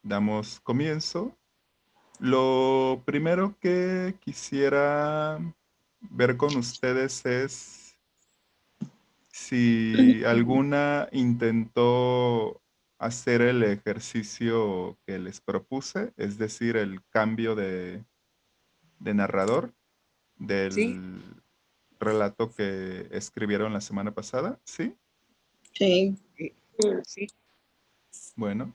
damos comienzo. Lo primero que quisiera ver con ustedes es si alguna intentó hacer el ejercicio que les propuse, es decir, el cambio de narrador Sí, del relato que escribieron la semana pasada, ¿sí? Sí. sí. Bueno,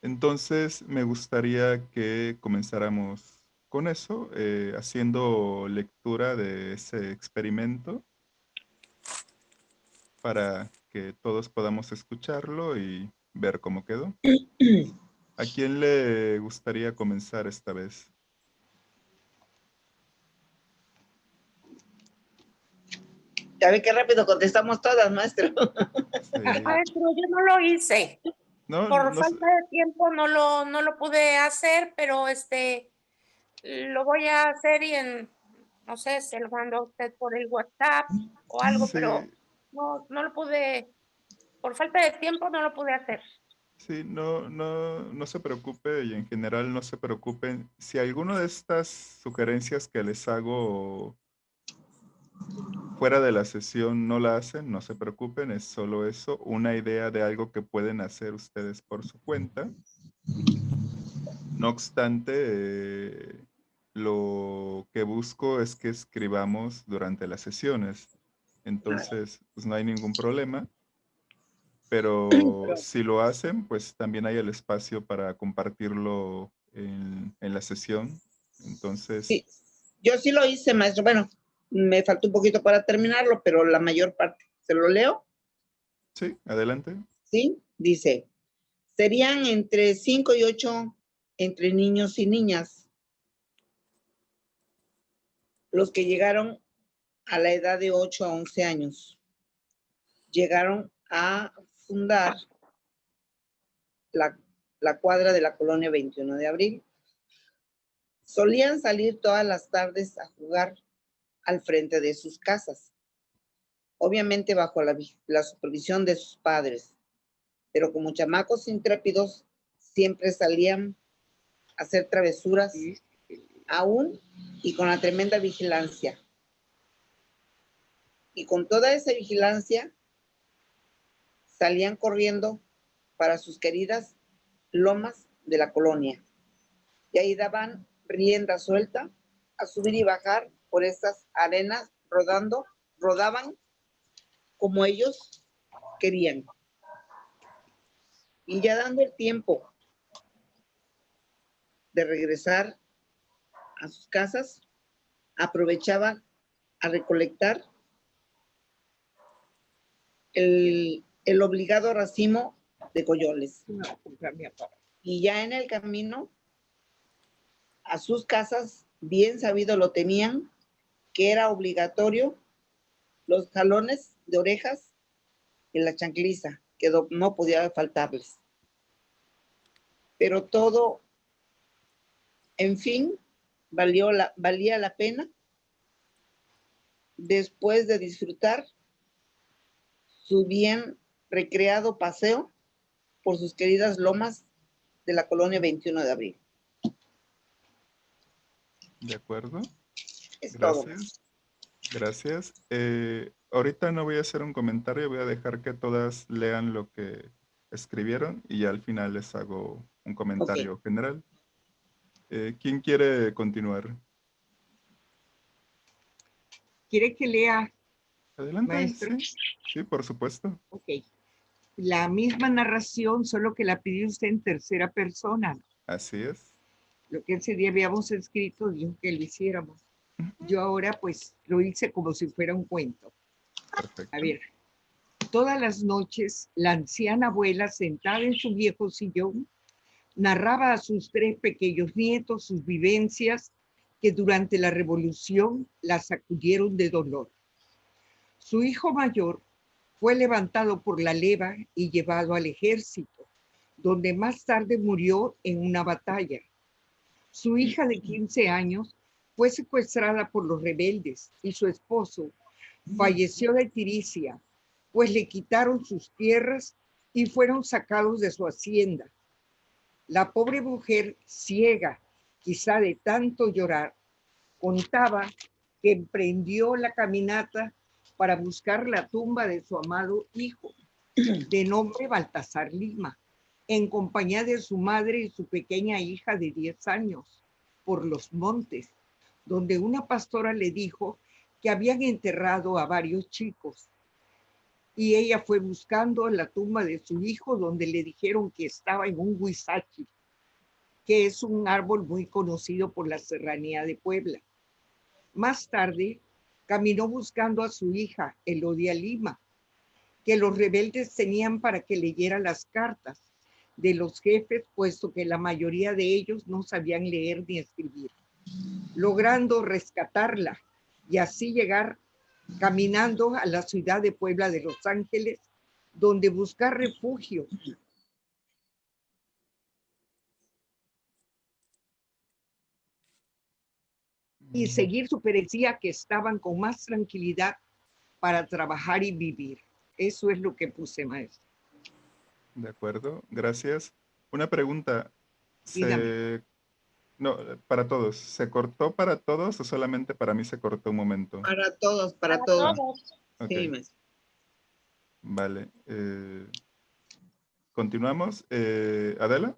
entonces me gustaría que comenzáramos con eso, haciendo lectura de ese experimento para que todos podamos escucharlo y ver cómo quedó. ¿A quién le gustaría comenzar esta vez? Ya ve qué rápido contestamos todas, maestro. Sí. Maestro, yo no lo hice. No, Por no sé. falta de tiempo no lo pude hacer, pero lo voy a hacer y no sé, se lo mando a usted por el WhatsApp o algo, pero Sí, no lo pude, por falta de tiempo no lo pude hacer. sí, no se preocupe y en general no se preocupen. Si alguna de estas sugerencias que les hago fuera de la sesión no la hacen, no se preocupen, es solo eso, una idea de algo que pueden hacer ustedes por su cuenta. No obstante, lo que busco es que escribamos durante las sesiones. Entonces, pues no hay ningún problema, pero Pero si lo hacen, pues también hay el espacio para compartirlo en la sesión. Entonces, sí, yo sí lo hice, maestro. Bueno, me faltó un poquito para terminarlo, pero la mayor parte. ¿Se lo leo? sí, adelante. Sí, dice, serían entre 5 y 8 entre niños y niñas los que llegaron a la edad de 8 a 11 años. Llegaron a fundar la, la cuadra de la colonia 21 de abril. Solían salir todas las tardes a jugar al frente de sus casas, obviamente bajo la supervisión de sus padres, pero como chamacos intrépidos siempre salían a hacer travesuras aún y con la tremenda vigilancia. Y con toda esa vigilancia salían corriendo para sus queridas lomas de la colonia. Y ahí daban rienda suelta a subir y bajar por estas arenas, rodaban como ellos querían. Y ya dando el tiempo de regresar a sus casas, aprovechaban a recolectar el obligado racimo de coyoles. Y ya en el camino a sus casas, bien sabido lo tenían, que era obligatorio los jalones de orejas en la chancliza, que no podía faltarles. Pero todo, en fin, valía la pena después de disfrutar su bien recreado paseo por sus queridas lomas de la colonia 21 de abril. De acuerdo. Es todo. Gracias. Gracias. Ahorita no voy a hacer un comentario, voy a dejar que todas lean lo que escribieron y ya al final les hago un comentario Ok. general. ¿Quién quiere continuar? ¿Quiere que lea, Adelante, maestro? sí, sí, por supuesto. Ok. La misma narración, solo que la pidió usted en tercera persona. Así es. Lo que ese día habíamos escrito dijo que lo hiciéramos. Ujú. Yo ahora pues lo hice como si fuera un cuento. A Perfecto. ver, todas las noches la anciana abuela sentada en su viejo sillón narraba a sus tres pequeños nietos sus vivencias que durante la revolución la sacudieron de dolor. Su hijo mayor fue levantado por la leva y llevado al ejército, donde más tarde murió en una batalla. Su hija de 15 años fue secuestrada por los rebeldes y su esposo falleció de tiricia, pues le quitaron sus tierras y fueron sacados de su hacienda. La pobre mujer, ciega, quizá de tanto llorar, contaba que emprendió la caminata para buscar la tumba de su amado hijo, de nombre Baltasar Lima, en compañía de su madre y su pequeña hija de 10 años, por los montes, donde una pastora le dijo que habían enterrado a varios chicos. Y ella fue buscando la tumba de su hijo, donde le dijeron que estaba en un huizachi, que es un árbol muy conocido por la serranía de Puebla. Más tarde, caminó buscando a su hija, Elodia Lima, que los rebeldes tenían para que leyera las cartas de los jefes, puesto que la mayoría de ellos no sabían leer ni escribir, logrando rescatarla y así llegar caminando a la ciudad de Puebla de Los Ángeles, donde buscar refugio y seguir su perecía, que estaban con más tranquilidad para trabajar y vivir. Eso es lo que puse, maestro. De acuerdo, gracias. Una pregunta. Dígame. No, para todos. ¿Se cortó para todos o solamente para mí se cortó un momento? Para todos, Para para todos. todos. Ok, Sí, maestro. vale. Continuamos. Adela,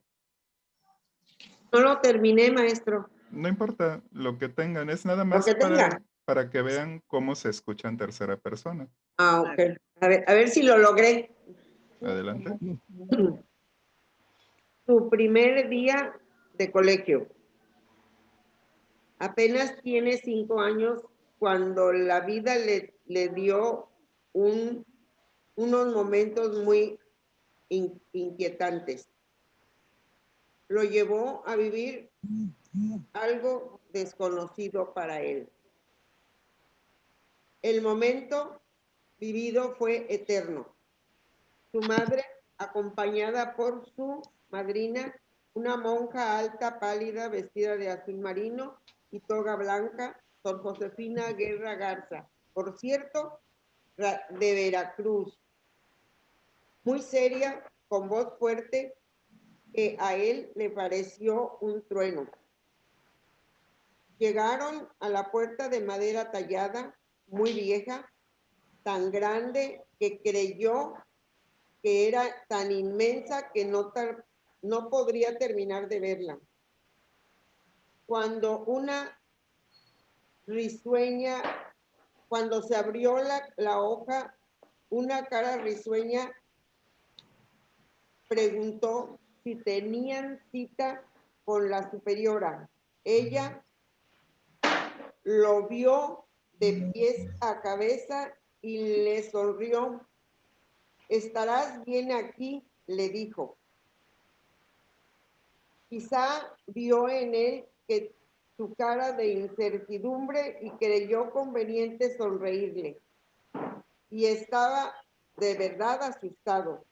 No lo terminé, maestro. no importa lo que tengan, es nada Lo más que tenga. para que vean cómo se escucha en tercera persona. Ah, ok. A ver si lo logré. Adelante. Tu primer día de colegio. Apenas tiene 5 años cuando la vida le dio unos momentos muy inquietantes. Lo llevó a vivir algo desconocido para él. El momento vivido fue eterno. Su madre, acompañada por su madrina, una monja alta, pálida, vestida de azul marino y toga blanca, Sor Josefina Guerra Garza, por cierto, de Veracruz, muy seria, con voz fuerte, que a él le pareció un trueno. Llegaron a la puerta de madera tallada, muy vieja, tan grande que creyó que era tan inmensa que no podría terminar de verla. Cuando se abrió la hoja, una cara risueña preguntó si tenían cita con la superiora. Ella lo vio de pies a cabeza y le sonrió. «Estarás bien aquí», le dijo. Quizá vio en él que su cara de incertidumbre y creyó conveniente sonreírle. Y estaba de verdad asustado.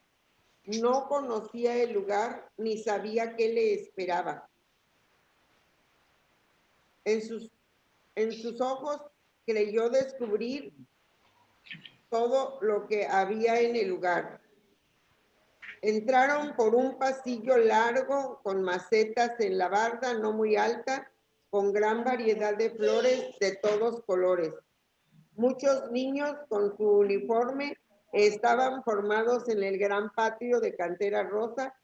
No conocía el lugar ni sabía qué le esperaba. En sus ojos creyó descubrir todo lo que había en el lugar. Entraron por un pasillo largo con macetas en la barda, no muy alta, con gran variedad de flores de todos colores. Muchos niños con su uniforme estaban formados en el gran patio de cantera rosa,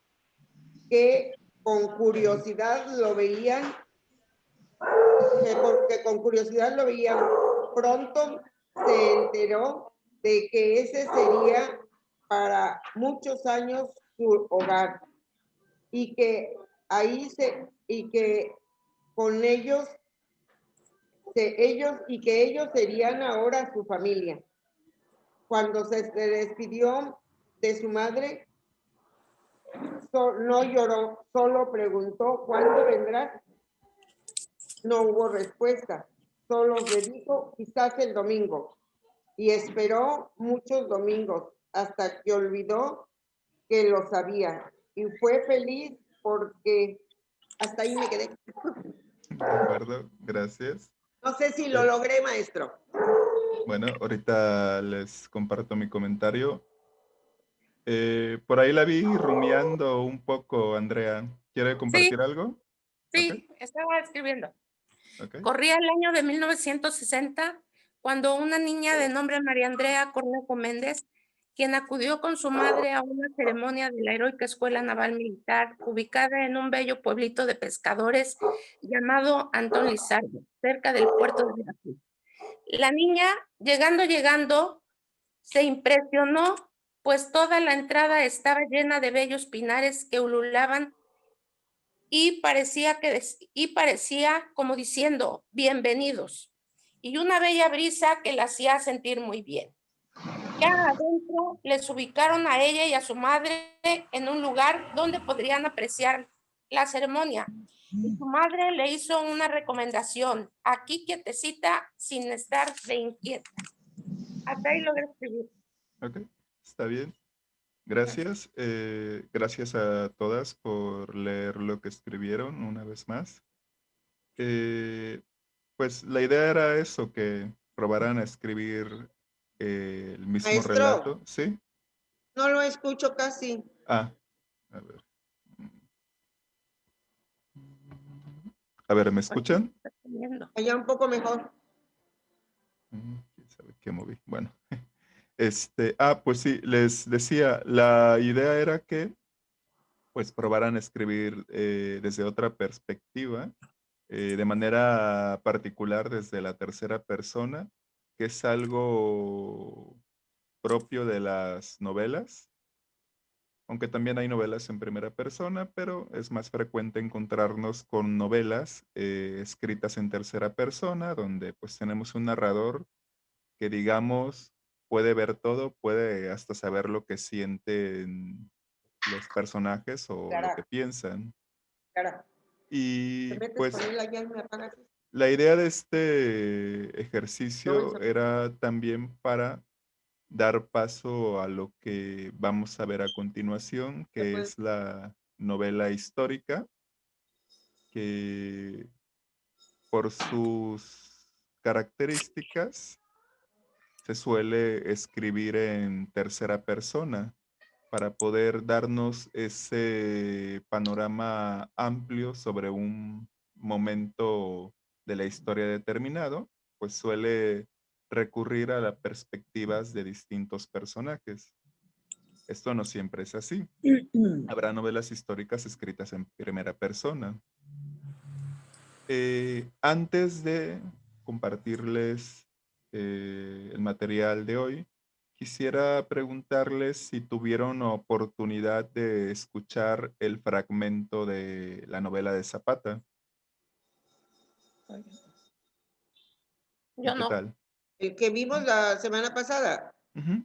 que con curiosidad lo veían. Pronto se enteró de que ese sería para muchos años su hogar y que ellos serían ahora su familia. Cuando se despidió de su madre, no lloró, solo preguntó ¿cuándo vendrás? No hubo respuesta, solo le dijo quizás el domingo, y esperó muchos domingos hasta que olvidó que lo sabía y fue feliz porque hasta ahí me quedé. De acuerdo, gracias. No sé si lo logré, maestro. Bueno, ahorita les comparto mi comentario. Por ahí la vi rumiando un poco, Andrea. ¿Quiere compartir algo? Sí, estaba escribiendo. Ok. Corría el año de 1960 cuando una niña de nombre María Andrea Cornejo Méndez, quien acudió con su madre a una ceremonia de la Heroica Escuela Naval Militar, ubicada en un bello pueblito de pescadores llamado Antón Lizardo, cerca del puerto de Veracruz. La niña, llegando, se impresionó, pues toda la entrada estaba llena de bellos pinares que ululaban y parecía como diciendo, bienvenidos, y una bella brisa que la hacía sentir muy bien. Ya adentro les ubicaron a ella y a su madre en un lugar donde podrían apreciar la ceremonia. Y su madre le hizo una recomendación, aquí quietecita, sin estar de inquieta. Hasta ahí logré escribir. Ok, está bien. Gracias. Gracias a todas por leer lo que escribieron una vez más. Pues la idea era eso, que probaran a escribir el mismo Maestro, relato. ¿Sí? no lo escucho casi. Ah, a ver. A ver, ¿me escuchan? Está comiendo. Allá un poco mejor. ¿Quién sabe qué moví? Bueno. Pues sí, les decía, la idea era que pues probaran a escribir desde otra perspectiva, de manera particular desde la tercera persona, que es algo propio de las novelas, aunque también hay novelas en primera persona, pero es más frecuente encontrarnos con novelas escritas en tercera persona, donde pues tenemos un narrador que digamos puede ver todo, puede hasta saber lo que sienten los personajes o lo que Clara, piensan. Clara, te Y metes con pues él allá y me apagas. la idea de este No voy ejercicio a... era también para dar paso a lo que vamos a ver a continuación, que Después, es la novela histórica, que por sus características se suele escribir en tercera persona para poder darnos ese panorama amplio sobre un momento de la historia determinado, pues suele recurrir a las perspectivas de distintos personajes. Esto no siempre es así. Habrá novelas históricas escritas en primera persona. Antes de compartirles el material de hoy, quisiera preguntarles si tuvieron oportunidad de escuchar el fragmento de la novela de Zapata. ¿Y Yo qué no. tal? el que vimos la semana pasada. Ujú.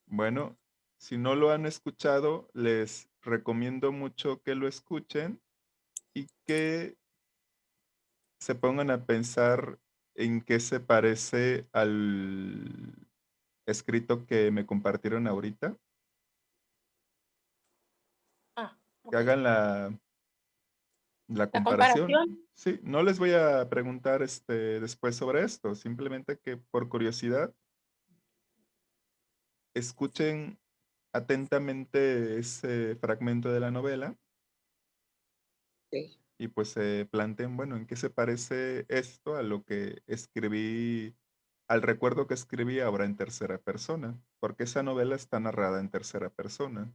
Bueno, si no lo han escuchado, les recomiendo mucho que lo escuchen y que se pongan a pensar en qué se parece al escrito que me compartieron ahorita, Ah, que ok. hagan la La comparación. comparación. Sí, no les voy a preguntar después sobre esto, simplemente que por curiosidad escuchen atentamente ese fragmento de la novela Sí. y pues se planteen, bueno, ¿en qué se parece esto a lo que escribí, al recuerdo que escribí ahora en tercera persona? Porque esa novela está narrada en tercera persona.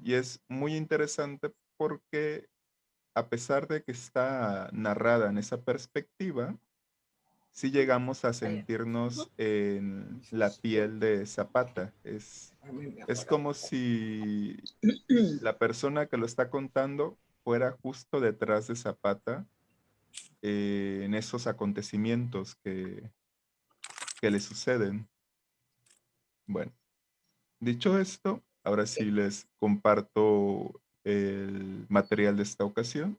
Y es muy interesante porque a pesar de que está narrada en esa perspectiva, sí llegamos a sentirnos en la piel de Zapata. Es como si la persona que lo está contando fuera justo detrás de Zapata en esos acontecimientos que le suceden. Bueno, dicho esto, ahora sí les comparto el material de esta ocasión.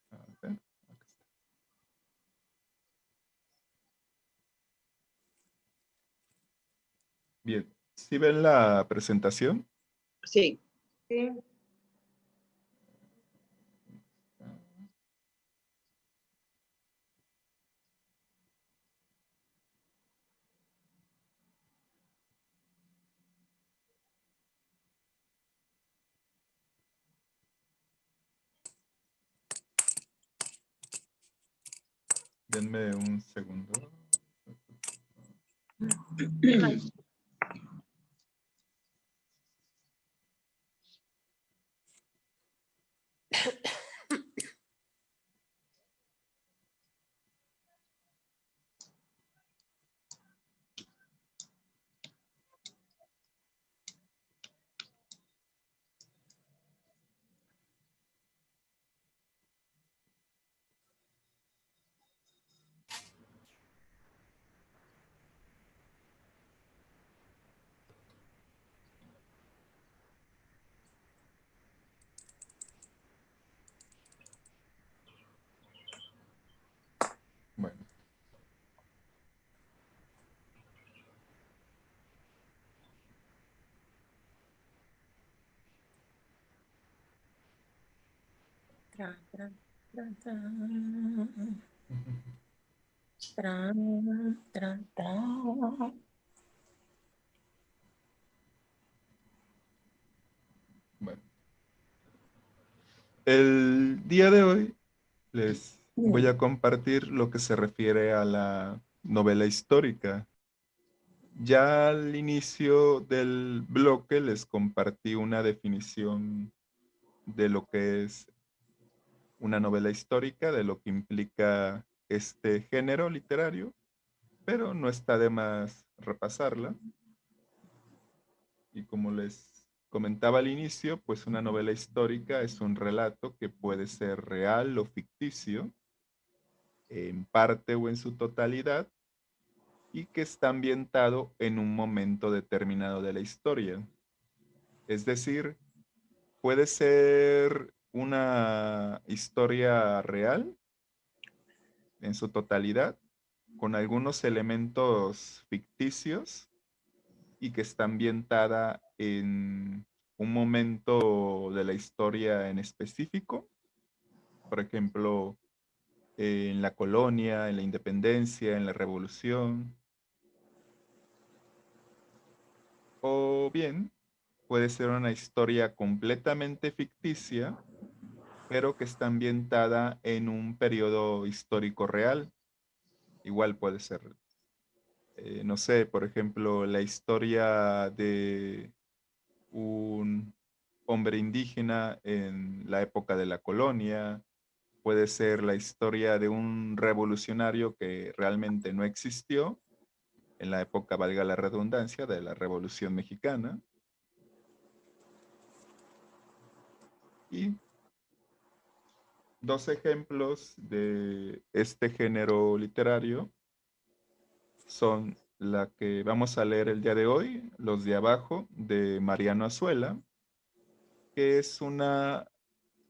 A ver, acá está. Bien, ¿sí ven la presentación? Sí. Sí. Denme un segundo. Bueno, Tran, tran, tran, tran. Tran, tran, tran. bueno. El día de hoy les voy a compartir lo que se refiere a la novela histórica. Ya al inicio del bloque les compartí una definición de lo que es una novela histórica, de lo que implica este género literario, pero no está de más repasarla. Y como les comentaba al inicio, pues una novela histórica es un relato que puede ser real o ficticio, en parte o en su totalidad, y que está ambientado en un momento determinado de la historia. Es decir, puede ser una historia real en su totalidad, con algunos elementos ficticios y que está ambientada en un momento de la historia en específico, por ejemplo, en la colonia, en la independencia, en la revolución, o bien puede ser una historia completamente ficticia, pero que está ambientada en un periodo histórico real. Igual puede ser, no sé, por ejemplo, la historia de un hombre indígena en la época de la colonia, puede ser la historia de un revolucionario que realmente no existió en la época, valga la redundancia, de la Revolución Mexicana. Y dos ejemplos de este género literario son la que vamos a leer el día de hoy, Los de Abajo, de Mariano Azuela, que es una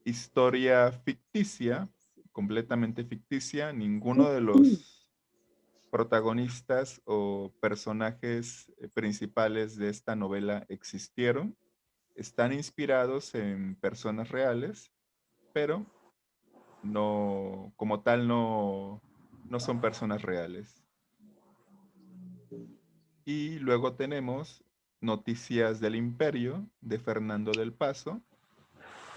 historia ficticia, completamente ficticia. Ninguno de los protagonistas o personajes principales de esta novela existieron. Están inspirados en personas reales, pero no, como tal, no son personas reales. Y luego tenemos Noticias del Imperio de Fernando del Paso,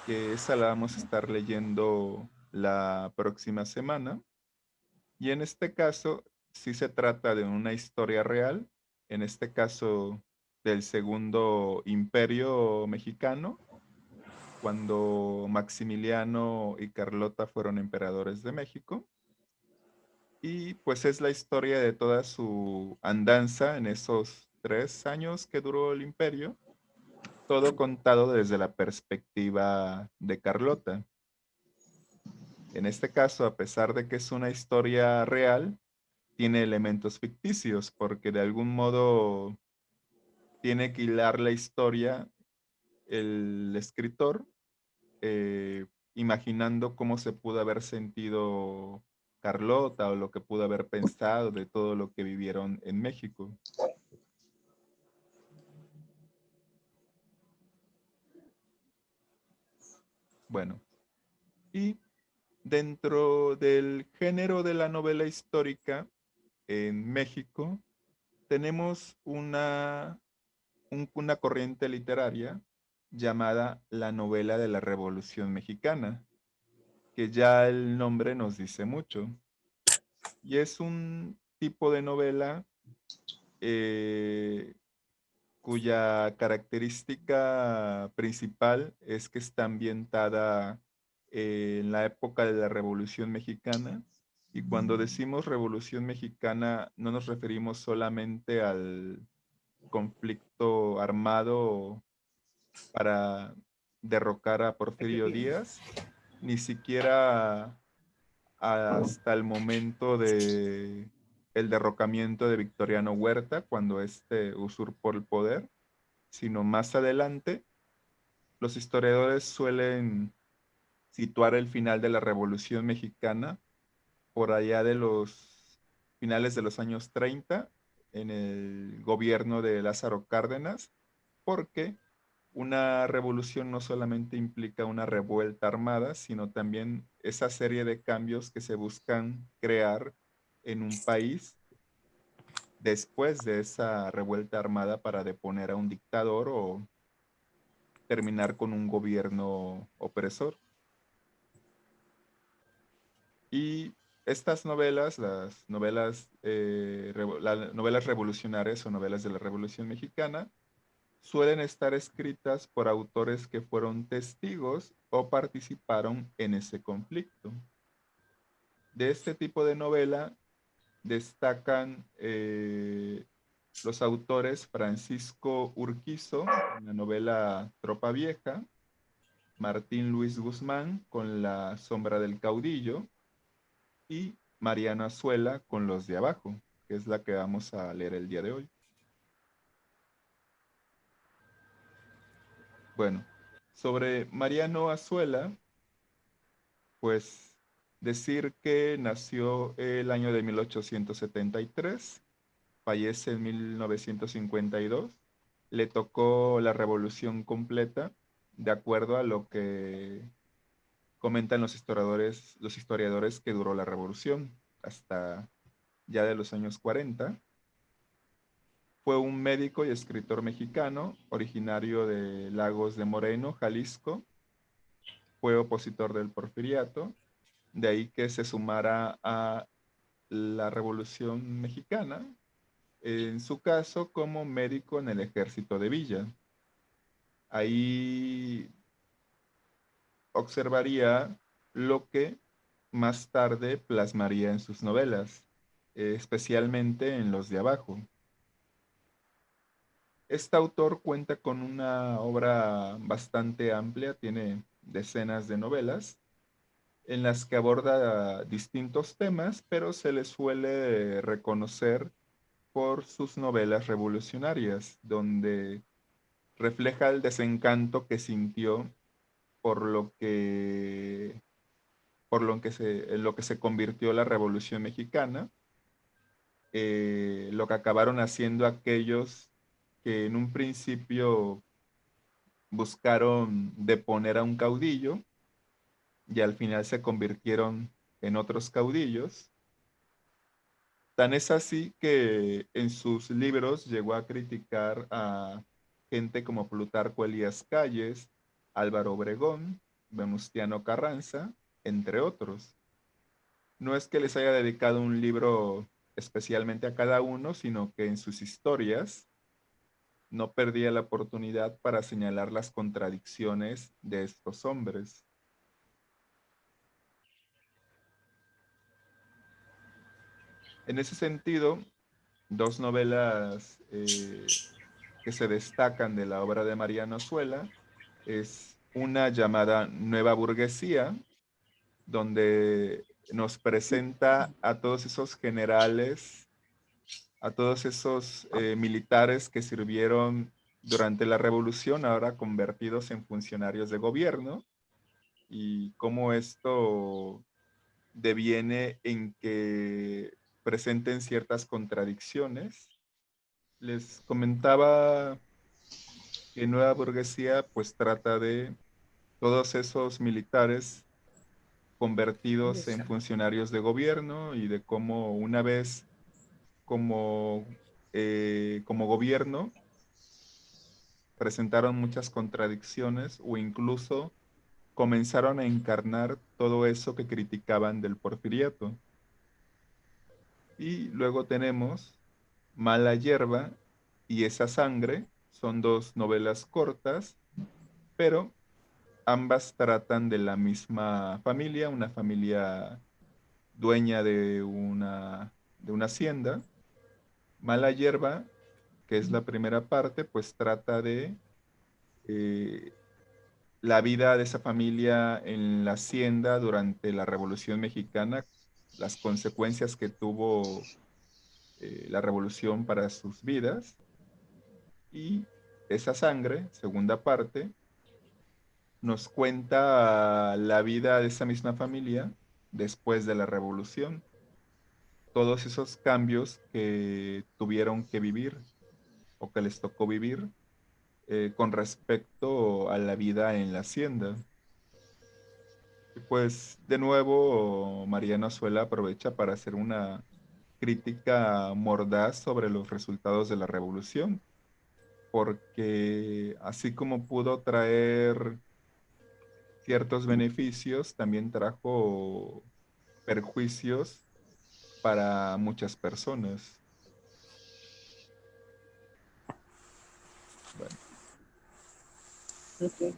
que esa la vamos a estar leyendo la próxima semana. Y en este caso, sí se trata de una historia real, en este caso del Segundo Imperio Mexicano, cuando Maximiliano y Carlota fueron emperadores de México. Y pues es la historia de toda su andanza en esos 3 años que duró el imperio, todo contado desde la perspectiva de Carlota. En este caso, a pesar de que es una historia real, tiene elementos ficticios porque de algún modo tiene que hilar la historia el escritor, eh, imaginando cómo se pudo haber sentido Carlota o lo que pudo haber pensado de todo lo que vivieron en México. Bueno, y dentro del género de la novela histórica en México, tenemos una corriente literaria llamada la novela de la Revolución Mexicana, que ya el nombre nos dice mucho. Y es un tipo de novela cuya característica principal es que está ambientada en la época de la Revolución Mexicana. Y cuando decimos Revolución Mexicana, no nos referimos solamente al conflicto armado para derrocar a Porfirio Díaz, ni siquiera hasta el momento de el derrocamiento de Victoriano Huerta, cuando éste usurpó el poder, sino más adelante. Los historiadores suelen situar el final de la Revolución Mexicana por allá de los finales de los años 30, en el gobierno de Lázaro Cárdenas, porque una revolución no solamente implica una revuelta armada, sino también esa serie de cambios que se buscan crear en un país después de esa revuelta armada para deponer a un dictador o terminar con un gobierno opresor. Y estas novelas, las novelas revolucionarias o novelas de la Revolución Mexicana, suelen estar escritas por autores que fueron testigos o participaron en ese conflicto. De este tipo de novela destacan los autores Francisco Urquizo, en la novela Tropa Vieja, Martín Luis Guzmán con La sombra del caudillo y Mariano Azuela con Los de abajo, que es la que vamos a leer el día de hoy. Bueno, sobre Mariano Azuela, pues decir que nació el año de 1873, fallece en 1952, le tocó la revolución completa, de acuerdo a lo que comentan los historiadores que duró la revolución hasta ya de los años 40. Fue un médico y escritor mexicano, originario de Lagos de Moreno, Jalisco. Fue opositor del Porfiriato, de ahí que se sumara a la Revolución Mexicana, en su caso como médico en el ejército de Villa. Ahí observaría lo que más tarde plasmaría en sus novelas, especialmente en Los de abajo. Este autor cuenta con una obra bastante amplia, tiene decenas de novelas en las que aborda distintos temas, pero se le suele reconocer por sus novelas revolucionarias, donde refleja el desencanto que sintió por en lo que se convirtió la Revolución Mexicana, lo que acabaron haciendo aquellos que en un principio buscaron deponer a un caudillo y al final se convirtieron en otros caudillos. Tan es así que en sus libros llegó a criticar a gente como Plutarco Elías Calles, Álvaro Obregón, Venustiano Carranza, entre otros. No es que les haya dedicado un libro especialmente a cada uno, sino que en sus historias no perdía la oportunidad para señalar las contradicciones de estos hombres. En ese sentido, dos novelas que se destacan de la obra de Mariano Azuela es una llamada Nueva Burguesía, donde nos presenta a todos esos generales, a todos esos militares que sirvieron durante la revolución, ahora convertidos en funcionarios de gobierno, y cómo esto deviene en que presenten ciertas contradicciones. Les comentaba que Nueva Burguesía pues trata de todos esos militares convertidos en funcionarios de gobierno y de cómo una vez como, como gobierno presentaron muchas contradicciones o incluso comenzaron a encarnar todo eso que criticaban del porfiriato. Y luego tenemos Mala Hierba y Esa Sangre. Son dos novelas cortas, pero ambas tratan de la misma familia, una familia dueña de una hacienda. Mala Hierba, que es la primera parte, pues trata de eh, la vida de esa familia en la hacienda durante la Revolución Mexicana, las consecuencias que tuvo la revolución para sus vidas. Y Esa Sangre, segunda parte, nos cuenta la vida de esa misma familia después de la revolución, todos esos cambios que tuvieron que vivir o que les tocó vivir con respecto a la vida en la hacienda. Y pues de nuevo Mariano Azuela aprovecha para hacer una crítica mordaz sobre los resultados de la revolución, porque así como pudo traer ciertos beneficios, también trajo perjuicios para muchas personas. Bueno, Ok.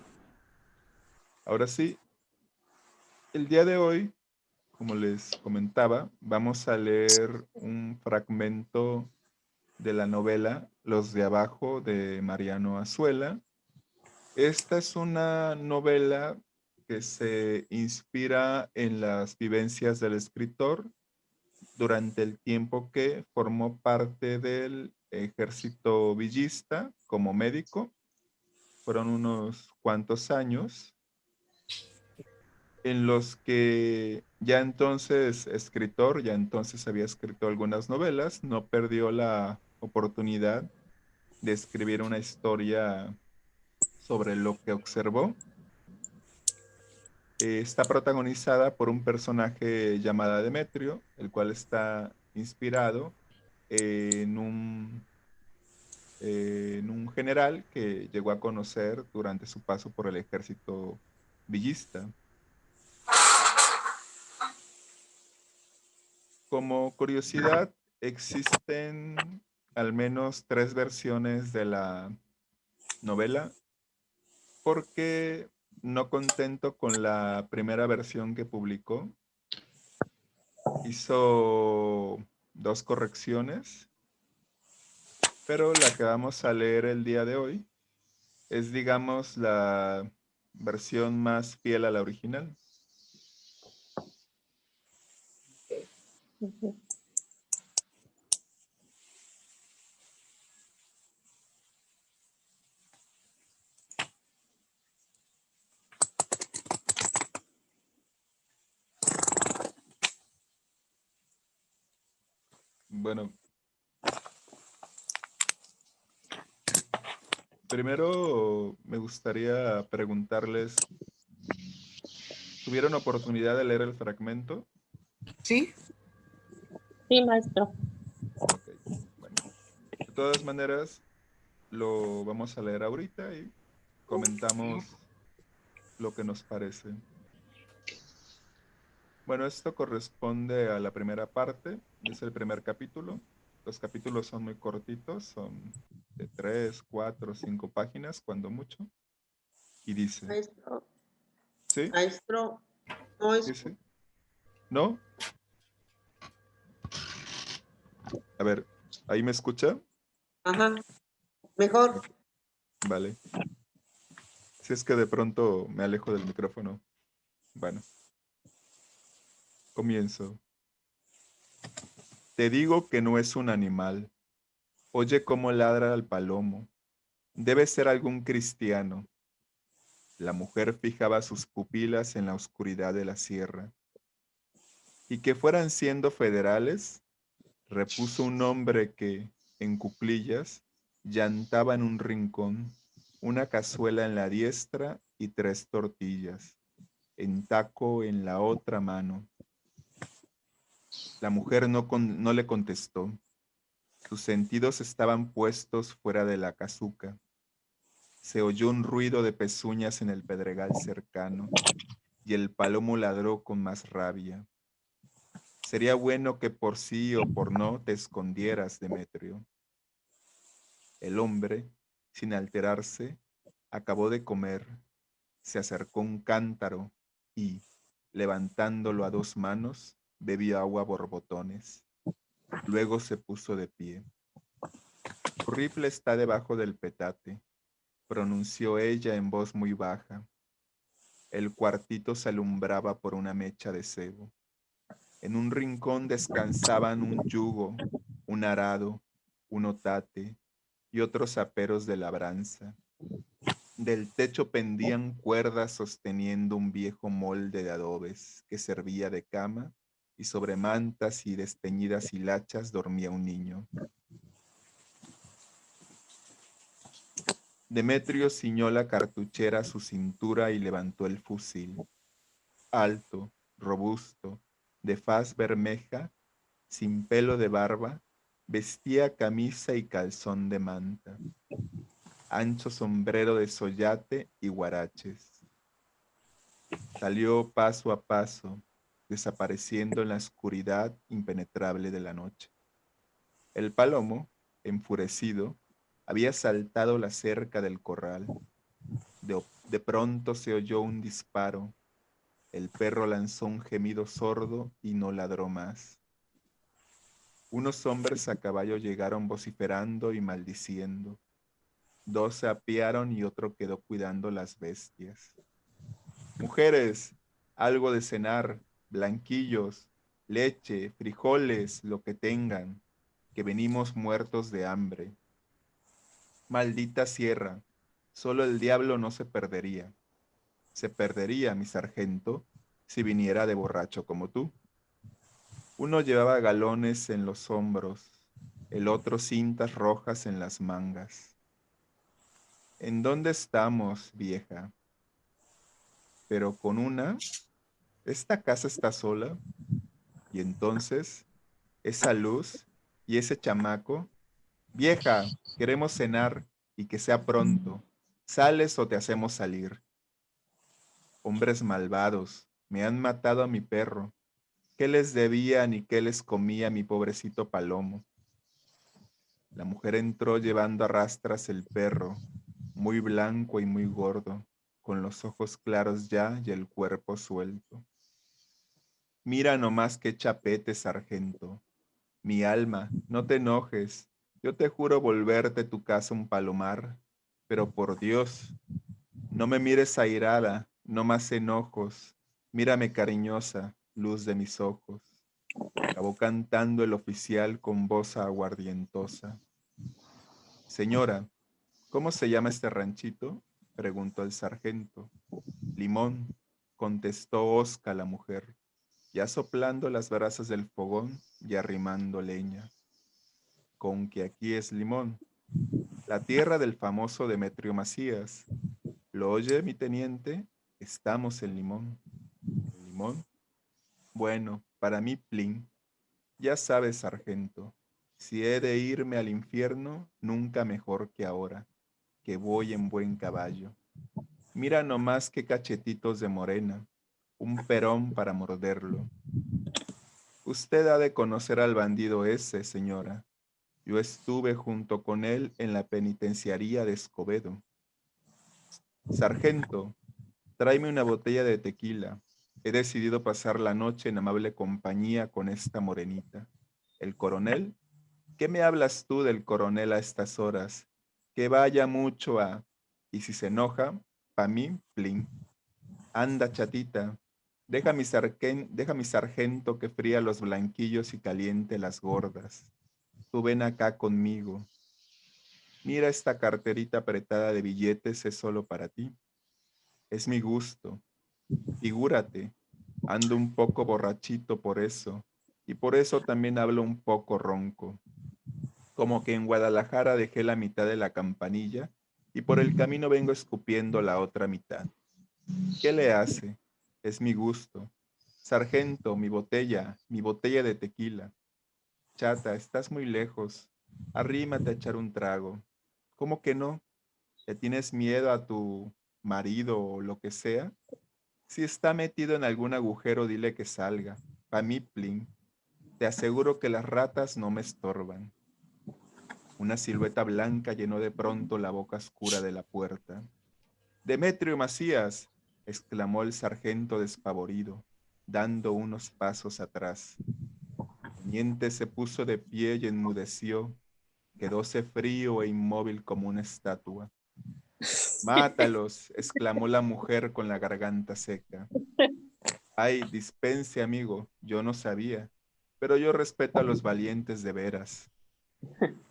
ahora sí, el día de hoy, como les comentaba, vamos a leer un fragmento de la novela Los de Abajo de Mariano Azuela. Esta es una novela que se inspira en las vivencias del escritor durante el tiempo que formó parte del ejército villista como médico. Fueron unos cuantos años en los que ya entonces escritor, ya entonces había escrito algunas novelas, no perdió la oportunidad de escribir una historia sobre lo que observó. Está protagonizada por un personaje llamado Demetrio, el cual está inspirado en en un general que llegó a conocer durante su paso por el ejército villista. Como curiosidad, existen al menos 3 versiones de la novela, porque no contento con la primera versión que publicó, hizo 2 correcciones, pero la que vamos a leer el día de hoy es, digamos, la versión más fiel a la original. Ujú. Bueno, primero me gustaría preguntarles, ¿tuvieron oportunidad de leer el fragmento? ¿Sí? Sí, maestro. Ok, bueno. De todas maneras, lo vamos a leer ahorita y comentamos lo que nos parece. Bueno, esto corresponde a la primera parte, es el primer capítulo. Los capítulos son muy cortitos, son de 3, 4, 5 páginas, cuando mucho. Y dice, Maestro, ¿sí? maestro, no es, ¿Dice? ¿No? A ver, ¿ahí me escucha? ajá, mejor. Ok, vale. Si es que de pronto me alejo del micrófono. Bueno, comienzo. Te digo que no es un animal. Oye cómo ladra al palomo. Debe ser algún cristiano. La mujer fijaba sus pupilas en la oscuridad de la sierra. Y que fueran siendo federales, repuso un hombre que, en cuclillas, llantaba en un rincón, una cazuela en la diestra y 3 tortillas, en taco en la otra mano. La mujer no le contestó. Sus sentidos estaban puestos fuera de la casuca. Se oyó un ruido de pezuñas en el pedregal cercano, y el palomo ladró con más rabia. Sería bueno que por sí o por no te escondieras, Demetrio. El hombre, sin alterarse, acabó de comer, se acercó un cántaro y, levantándolo a dos manos, bebió agua a borbotones. Luego se puso de pie. Tu rifle está debajo del petate, pronunció ella en voz muy baja. El cuartito se alumbraba por una mecha de cebo. En un rincón descansaban un yugo, un arado, un otate y otros aperos de labranza. Del techo pendían cuerdas sosteniendo un viejo molde de adobes que servía de cama, y sobre mantas y desteñidas hilachas dormía un niño. Demetrio ciñó la cartuchera a su cintura y levantó el fusil. Alto, robusto, de faz bermeja, sin pelo de barba, vestía camisa y calzón de manta, ancho sombrero de soyate y guaraches. Salió paso a paso, desapareciendo en la oscuridad impenetrable de la noche. El palomo, enfurecido, había saltado la cerca del corral. De pronto se oyó un disparo. El perro lanzó un gemido sordo y no ladró más. Unos hombres a caballo llegaron vociferando y maldiciendo. Dos se apearon y otro quedó cuidando las bestias. Mujeres, algo de cenar, blanquillos, leche, frijoles, lo que tengan, que venimos muertos de hambre. Maldita sierra, solo el diablo no se perdería. Se perdería, mi sargento, si viniera de borracho como tú. Uno llevaba galones en los hombros, el otro cintas rojas en las mangas. ¿En dónde estamos, vieja? Pero con una, ¿esta casa está sola? Y entonces, esa luz y ese chamaco, vieja, queremos cenar y que sea pronto. ¿Sales o te hacemos salir? Hombres malvados, me han matado a mi perro. ¿Qué les debía ni qué les comía mi pobrecito palomo? La mujer entró llevando a rastras el perro, muy blanco y muy gordo, con los ojos claros ya y el cuerpo suelto. Mira nomás qué chapete, sargento. Mi alma, no te enojes. Yo te juro volverte tu casa un palomar, pero por Dios, no me mires airada, no más enojos. Mírame cariñosa, luz de mis ojos. Acabó cantando el oficial con voz aguardientosa. Señora, ¿cómo se llama este ranchito? Preguntó el sargento. Limón, contestó Osca la mujer, ya soplando las brasas del fogón y arrimando leña. Con que aquí es Limón, la tierra del famoso Demetrio Macías. ¿Lo oye, mi teniente? Estamos en Limón. ¿En Limón? Bueno, para mí, Plin. Ya sabes, sargento, si he de irme al infierno, nunca mejor que ahora, que voy en buen caballo. Mira nomás qué cachetitos de morena, un perón para morderlo. Usted ha de conocer al bandido ese, señora. Yo estuve junto con él en la penitenciaría de Escobedo. Sargento, tráeme una botella de tequila. He decidido pasar la noche en amable compañía con esta morenita. ¿El coronel? ¿Qué me hablas tú del coronel a estas horas? Que vaya mucho a... Y si se enoja, pa' mí, plin. Anda, chatita, deja mi sargento que fría los blanquillos y caliente las gordas. Tú ven acá conmigo. Mira esta carterita apretada de billetes, es solo para ti. Es mi gusto. Figúrate, ando un poco borrachito por eso, y por eso también hablo un poco ronco. Como que en Guadalajara dejé la mitad de la campanilla y por el camino vengo escupiendo la otra mitad. ¿Qué le hace? Es mi gusto. Sargento, mi botella de tequila. Chata, estás muy lejos. Arrímate a echar un trago. ¿Cómo que no? ¿Le tienes miedo a tu marido o lo que sea? Si está metido en algún agujero, dile que salga. Pa' mí, plin. Te aseguro que las ratas no me estorban. Una silueta blanca llenó de pronto la boca oscura de la puerta. «Demetrio Macías», exclamó el sargento despavorido, dando unos pasos atrás. El teniente se puso de pie y enmudeció, quedóse frío e inmóvil como una estatua. «Mátalos», exclamó la mujer con la garganta seca. «Ay, dispense, amigo, yo no sabía, pero yo respeto a los valientes de veras».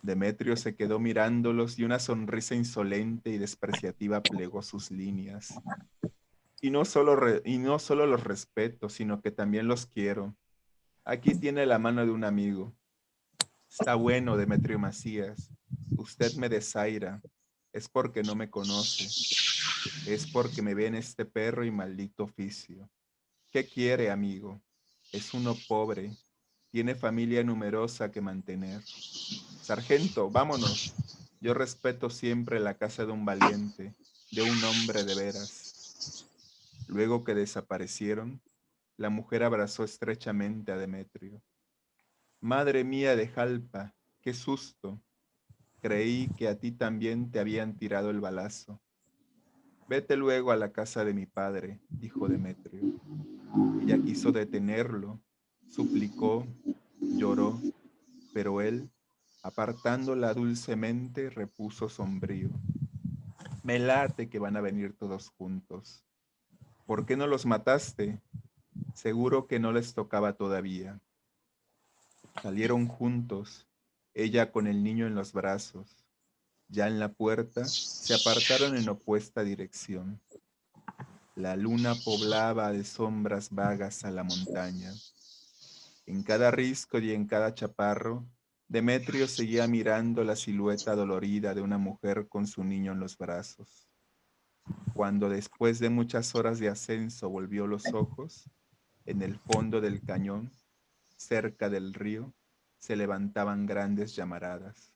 Demetrio se quedó mirándolos y una sonrisa insolente y despreciativa plegó sus líneas. Y no solo los respeto, sino que también los quiero. Aquí tiene la mano de un amigo. Está bueno, Demetrio Macías. Usted me desaira. Es porque no me conoce. Es porque me ve en este perro y maldito oficio. ¿Qué quiere, amigo? Es uno pobre. Tiene familia numerosa que mantener. Sargento, vámonos. Yo respeto siempre la casa de un valiente, de un hombre de veras. Luego que desaparecieron, la mujer abrazó estrechamente a Demetrio. Madre mía de Jalpa, qué susto. Creí que a ti también te habían tirado el balazo. Vete luego a la casa de mi padre, dijo Demetrio. Ella quiso detenerlo, suplicó, lloró, pero él, apartándola dulcemente, repuso sombrío. Me late que van a venir todos juntos. ¿Por qué no los mataste? Seguro que no les tocaba todavía. Salieron juntos, ella con el niño en los brazos. Ya en la puerta, se apartaron en opuesta dirección. La luna poblaba de sombras vagas a la montaña. En cada risco y en cada chaparro, Demetrio seguía mirando la silueta dolorida de una mujer con su niño en los brazos. Cuando después de muchas horas de ascenso volvió los ojos, en el fondo del cañón, cerca del río, se levantaban grandes llamaradas.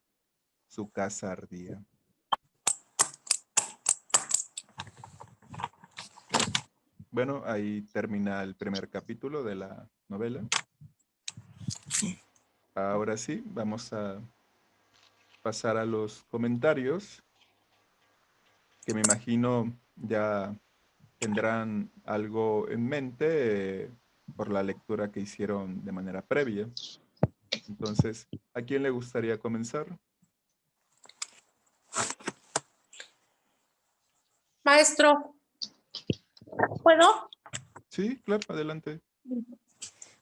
Su casa ardía. Bueno, ahí termina el primer capítulo de la novela. Ahora sí, vamos a pasar a los comentarios, que me imagino ya tendrán algo en mente por la lectura que hicieron de manera previa. Entonces, ¿a quién le gustaría comenzar? Maestro, ¿puedo? Sí, claro, adelante.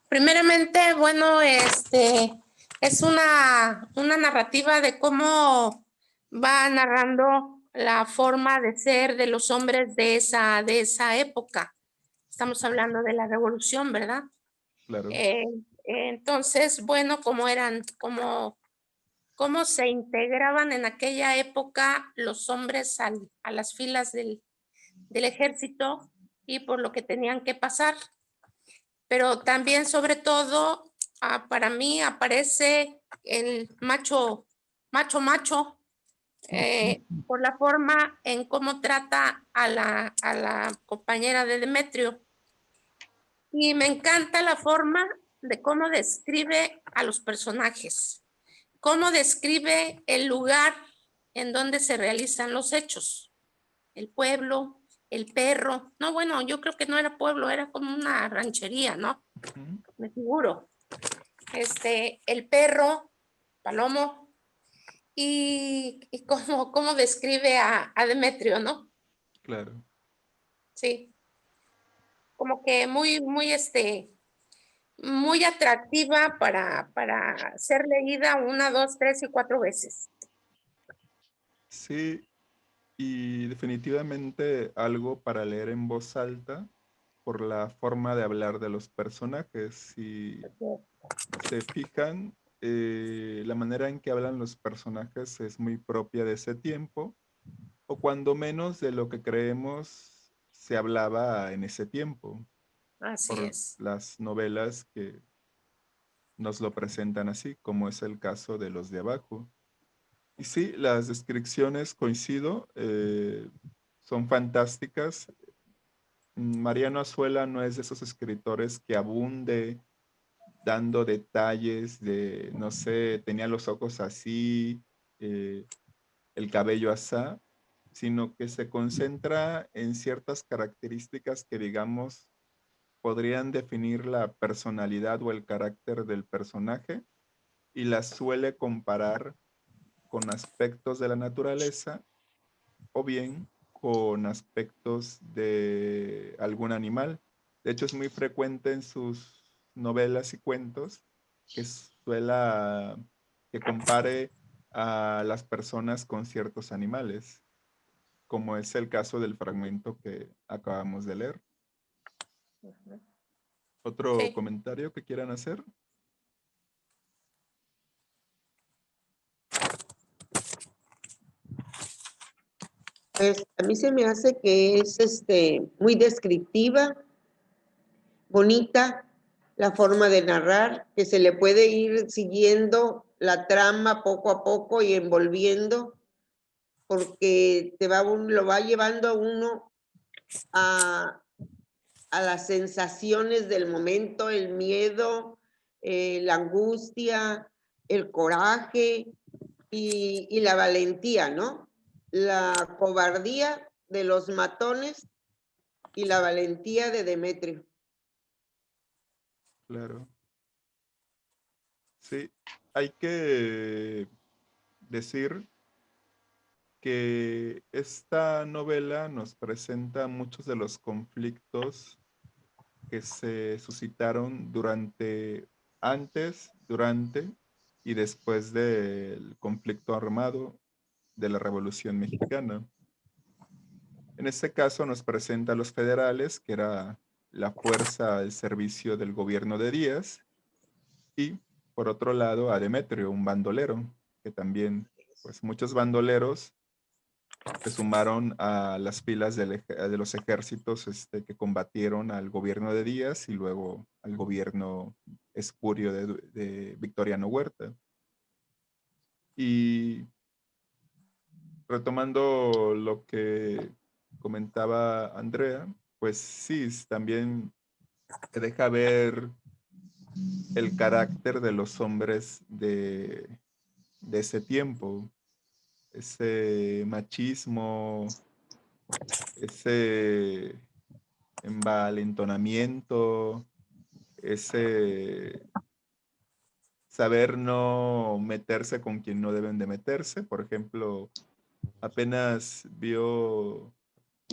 Primeramente, bueno, es una narrativa de cómo va narrando la forma de ser de los hombres de esa época. Estamos hablando de la revolución, ¿verdad? Claro. Entonces, bueno, cómo se integraban en aquella época los hombres a las filas del ejército y por lo que tenían que pasar. Pero también, sobre todo, para mí aparece el macho, por la forma en cómo trata a la compañera de Demetrio. Y me encanta la forma de cómo describe a los personajes, cómo describe el lugar en donde se realizan los hechos, el pueblo, el perro. No, bueno, yo creo que no era pueblo, era como una ranchería, ¿no? Me figuro. El perro, Palomo, y cómo describe a Demetrio, ¿no? Claro. Sí, como que muy atractiva para ser leída 1, 2, 3 y 4 veces. Sí, y definitivamente algo para leer en voz alta por la forma de hablar de los personajes. Si se fijan, la manera en que hablan los personajes es muy propia de ese tiempo, o cuando menos de lo que creemos se hablaba en ese tiempo, Así por es. las novelas que nos lo presentan así, como es el caso de Los de Abajo. Y sí, las descripciones, coincido, son fantásticas. Mariano Azuela no es de esos escritores que abunde dando detalles de, no sé, tenía los ojos así, el cabello asá, sino que se concentra en ciertas características que, digamos, podrían definir la personalidad o el carácter del personaje y las suele comparar con aspectos de la naturaleza o bien con aspectos de algún animal. De hecho, es muy frecuente en sus novelas y cuentos que que compare a las personas con ciertos animales, como es el caso del fragmento que acabamos de leer. ¿Otro Sí. comentario que quieran hacer? Pues a mí se me hace que es muy descriptiva, bonita la forma de narrar, que se le puede ir siguiendo la trama poco a poco y envolviendo, porque lo va llevando a uno a, a las sensaciones del momento, el miedo, la angustia, el coraje y la valentía, ¿no? La cobardía de los matones y la valentía de Demetrio. Claro. Sí, hay que decir que esta novela nos presenta muchos de los conflictos que se suscitaron antes, durante y después del conflicto armado de la Revolución Mexicana. En este caso nos presenta a los federales, que era la fuerza al servicio del gobierno de Díaz, y por otro lado a Demetrio, un bandolero, que también, pues muchos bandoleros se sumaron a las filas de los ejércitos que combatieron al gobierno de Díaz y luego al gobierno espurio de Victoriano Huerta. Y retomando lo que comentaba Andrea, pues sí, también te deja ver el carácter de los hombres de ese tiempo, ese machismo, ese envalentonamiento, ese saber no meterse con quien no deben de meterse. Por ejemplo, apenas vio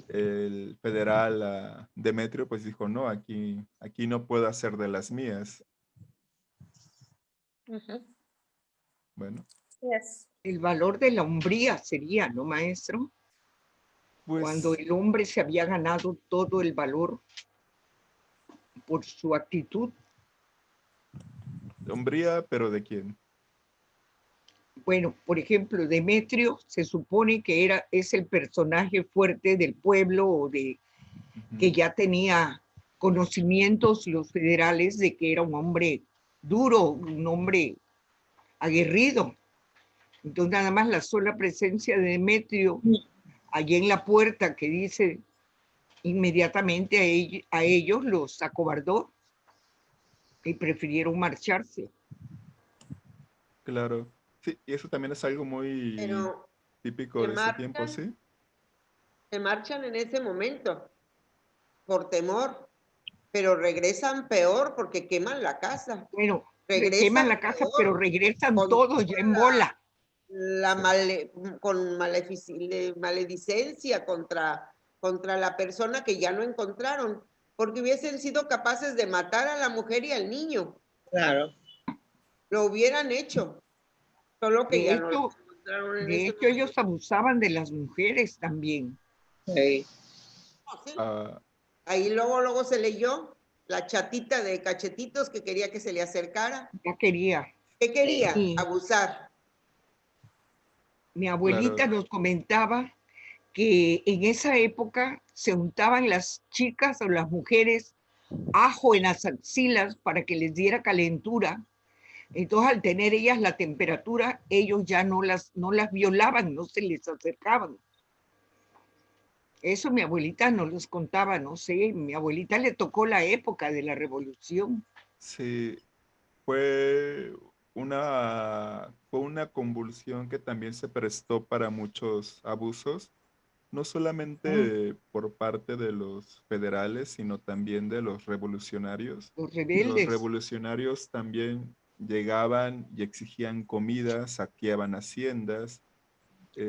el federal a Demetrio, pues dijo, no, aquí no puedo hacer de las mías. Bueno, Yes. El valor de la hombría sería, ¿no, maestro? Cuando pues el hombre se había ganado todo el valor por su actitud. hombría, pero ¿de quién? Bueno, por ejemplo, Demetrio se supone que es el personaje fuerte del pueblo o que ya tenía conocimientos los federales de que era un hombre duro, un hombre aguerrido. Entonces nada más la sola presencia de Demetrio allí en la puerta que dice inmediatamente a ellos los acobardó y prefirieron marcharse. Claro. Sí, y eso también es algo muy Pero típico se de ese tiempo, marchan, ¿sí? se marchan en ese momento por temor, pero regresan peor porque queman la casa. Bueno, queman Regresan la casa, pero peor regresan con todos ya en bola. la Sí. con maledicencia contra la persona que ya no encontraron, porque hubiesen sido capaces de matar a la mujer y al niño. Claro. Lo hubieran hecho, solo que De ya no lo hecho, encontraron en de ese hecho, ellos momento. abusaban de las mujeres también. Sí. Sí. Ah, Ahí luego se leyó la chatita de cachetitos que quería que se le acercara. Ya quería. ¿Qué quería? Y Abusar. mi claro. abuelita nos comentaba que en esa época se untaban las chicas o las mujeres ajo en las axilas para que les diera calentura. Entonces, al tener ellas la temperatura, ellos ya no las violaban, no se les acercaban. Eso mi abuelita nos los contaba, no sé, mi abuelita le tocó la época de la revolución. Sí, Fue fue una convulsión que también se prestó para muchos abusos, no Mm, solamente por parte de los federales, sino también de los revolucionarios. los Los rebeldes revolucionarios también llegaban y exigían comida, saqueaban haciendas,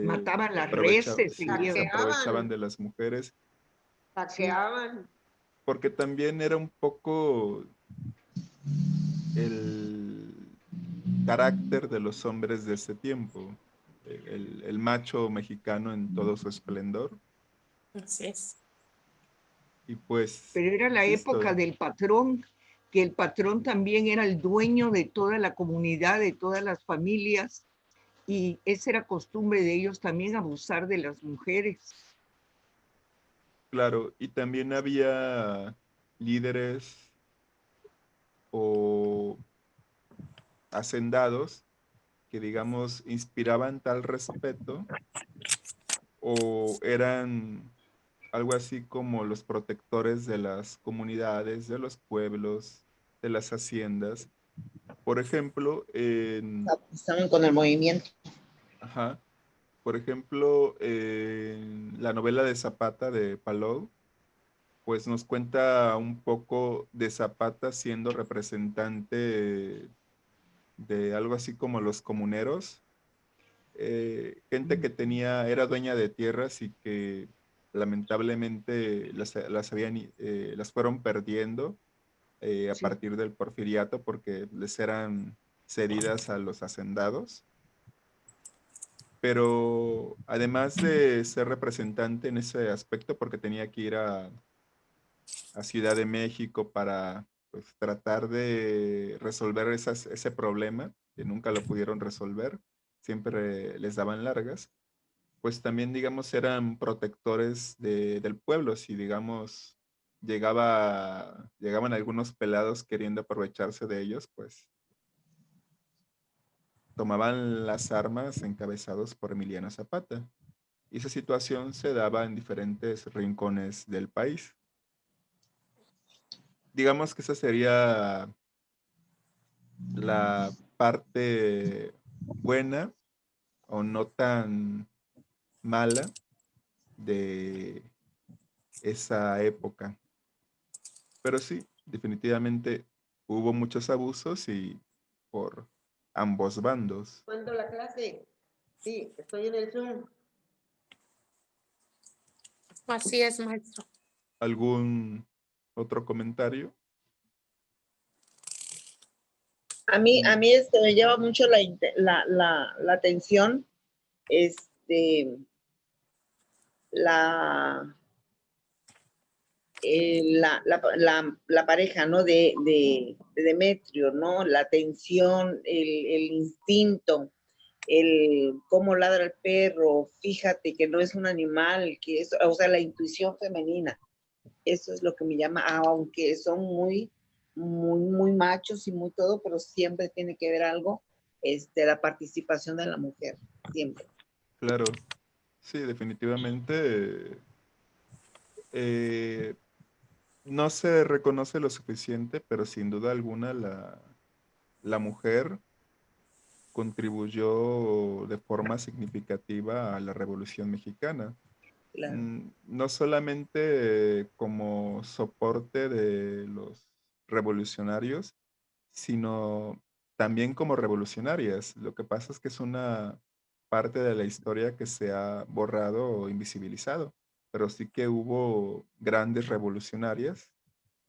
mataban las reses, sí, se seguían. aprovechaban Saqueaban, de las mujeres, Sí, saqueaban. porque también era un poco el carácter de los hombres de ese tiempo, el macho mexicano en todo su esplendor, Así es. y pues, pero era la época insisto, del patrón, que el patrón también era el dueño de toda la comunidad, de todas las familias, y esa era costumbre de ellos también abusar de las mujeres. claro, y también había líderes o hacendados que, digamos, inspiraban tal respeto o eran algo así como los protectores de las comunidades, de los pueblos, de las haciendas. Por ejemplo, Estaban con el movimiento. ajá, por ejemplo, en la novela de Zapata de Palou, pues nos cuenta un poco de Zapata siendo representante de algo así como los comuneros, gente que era dueña de tierras y que lamentablemente las fueron perdiendo a Sí. partir del porfiriato porque les eran cedidas a los hacendados. Pero además de ser representante en ese aspecto, porque tenía que ir a Ciudad de México para pues, tratar de resolver ese problema, que nunca lo pudieron resolver, siempre les daban largas, pues también, digamos, eran protectores del pueblo. Si, digamos, llegaban algunos pelados queriendo aprovecharse de ellos, pues tomaban las armas encabezados por Emiliano Zapata. Y esa situación se daba en diferentes rincones del país. Digamos que esa sería la parte buena o no tan mala de esa época. Pero sí, definitivamente hubo muchos abusos y por ambos bandos. ¿Cuándo la clase? Sí, estoy en el Zoom. Así es, maestro. ¿Algún otro comentario? A mí me llama mucho la atención, este, la, la pareja, ¿no? De Demetrio, ¿no? La atención, el instinto, el cómo ladra el perro, fíjate que no es un animal, que es, o sea, la intuición femenina. Eso es lo que me llama, aunque son muy machos y muy todo, pero siempre tiene que ver algo, la participación de la mujer, siempre. Claro, sí, definitivamente eh, no se reconoce lo suficiente, pero sin duda alguna la mujer contribuyó de forma significativa a la Revolución Mexicana. Claro. No solamente como soporte de los revolucionarios, sino también como revolucionarias. Lo que pasa es que es una parte de la historia que se ha borrado o invisibilizado, pero sí que hubo grandes revolucionarias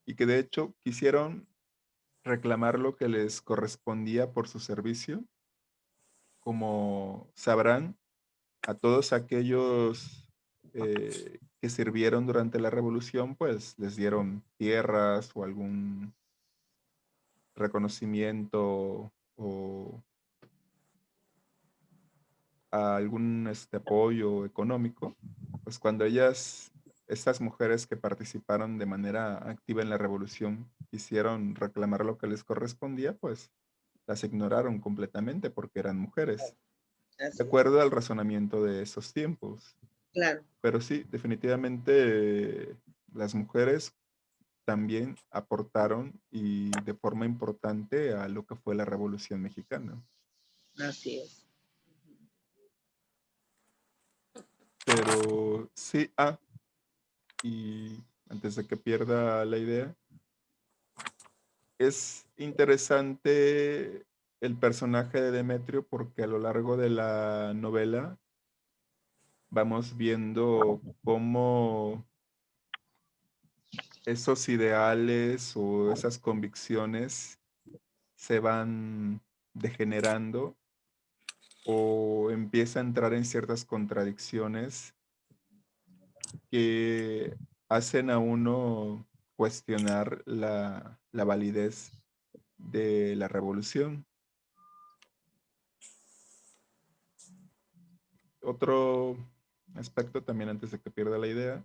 y que de hecho quisieron reclamar lo que les correspondía por su servicio. Como sabrán, a todos aquellos que sirvieron durante la revolución, pues les dieron tierras o algún reconocimiento o algún apoyo económico. Pues cuando estas mujeres que participaron de manera activa en la revolución, quisieron reclamar lo que les correspondía, pues las ignoraron completamente porque eran mujeres, de Así es. acuerdo al razonamiento de esos tiempos. Claro. Pero sí, definitivamente las mujeres también aportaron y de forma importante a lo que fue la Revolución Mexicana. Así es. Pero sí, y antes de que pierda la idea, es interesante el personaje de Demetrio porque a lo largo de la novela vamos viendo cómo esos ideales o esas convicciones se van degenerando o empieza a entrar en ciertas contradicciones que hacen a uno cuestionar la validez de la revolución. Otro aspecto también antes de que pierda la idea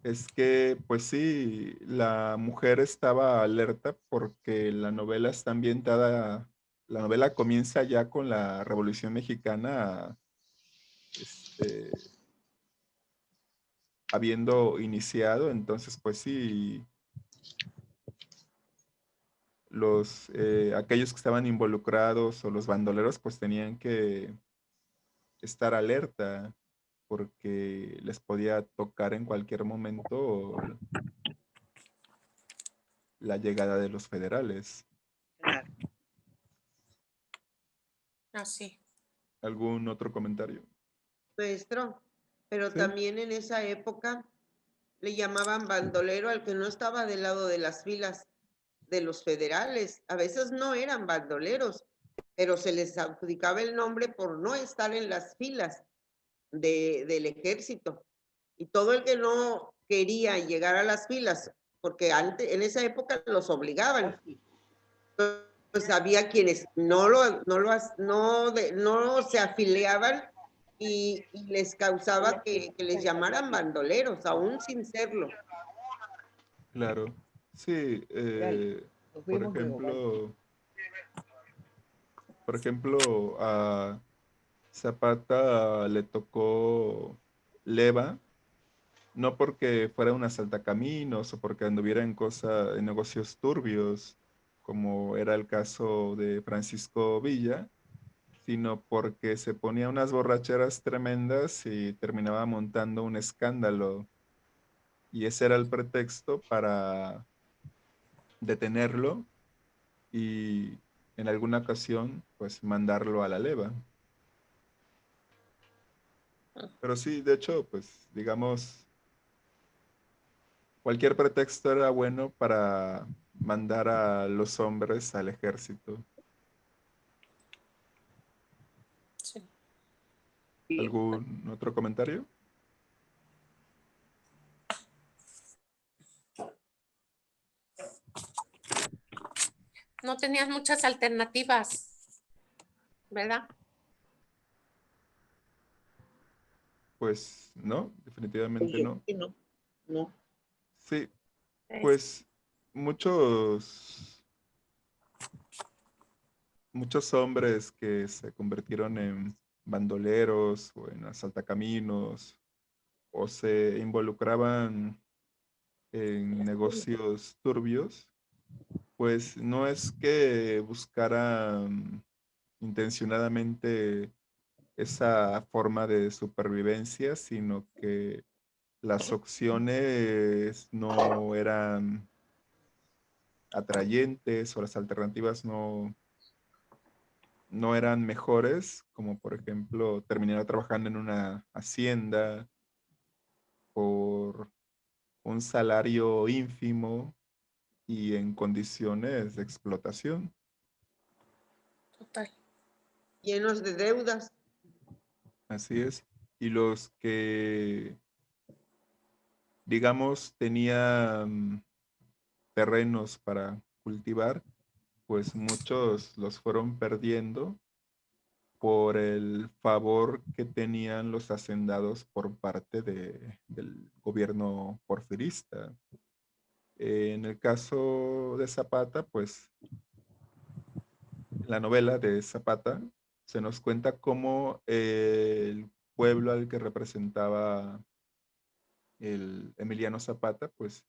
es que, pues sí, la mujer estaba alerta porque la novela está ambientada, la novela comienza ya con la Revolución Mexicana, habiendo iniciado, entonces, pues sí, aquellos que estaban involucrados o los bandoleros, pues tenían que estar alerta porque les podía tocar en cualquier momento la llegada de los federales. Claro. Así. ¿Algún otro comentario? Maestro, pero Sí, también en esa época le llamaban bandolero al que no estaba del lado de las filas de los federales. A veces no eran bandoleros, pero se les adjudicaba el nombre por no estar en las filas del ejército. Y todo el que no quería llegar a las filas, porque antes, en esa época los obligaban, pues había quienes no se afiliaban y les causaba que les llamaran bandoleros, aún sin serlo. claro. Sí, Nos por vemos luego. ejemplo, a Zapata le tocó leva, no porque fuera un asaltacaminos o porque anduviera en negocios turbios, como era el caso de Francisco Villa, sino porque se ponía unas borracheras tremendas y terminaba montando un escándalo. Y ese era el pretexto para detenerlo y en alguna ocasión, pues mandarlo a la leva. Pero sí, de hecho, pues digamos, cualquier pretexto era bueno para mandar a los hombres al ejército. Sí. ¿Algún otro comentario? No tenías muchas alternativas, ¿verdad? Pues no, definitivamente Yo no. sí, no, no. Sí, Es- pues muchos, muchos hombres que se convirtieron en bandoleros o en asaltacaminos o se involucraban en negocios turbios, pues no es que buscaran intencionadamente esa forma de supervivencia, sino que las opciones no eran atrayentes o las alternativas no eran mejores, como por ejemplo terminar trabajando en una hacienda por un salario ínfimo y en condiciones de explotación. Total. Llenos de deudas. Así es. Y los que, digamos, tenían terrenos para cultivar, pues muchos los fueron perdiendo por el favor que tenían los hacendados por parte del gobierno porfirista. En el caso de Zapata, pues en la novela de Zapata se nos cuenta cómo el pueblo al que representaba el Emiliano Zapata, pues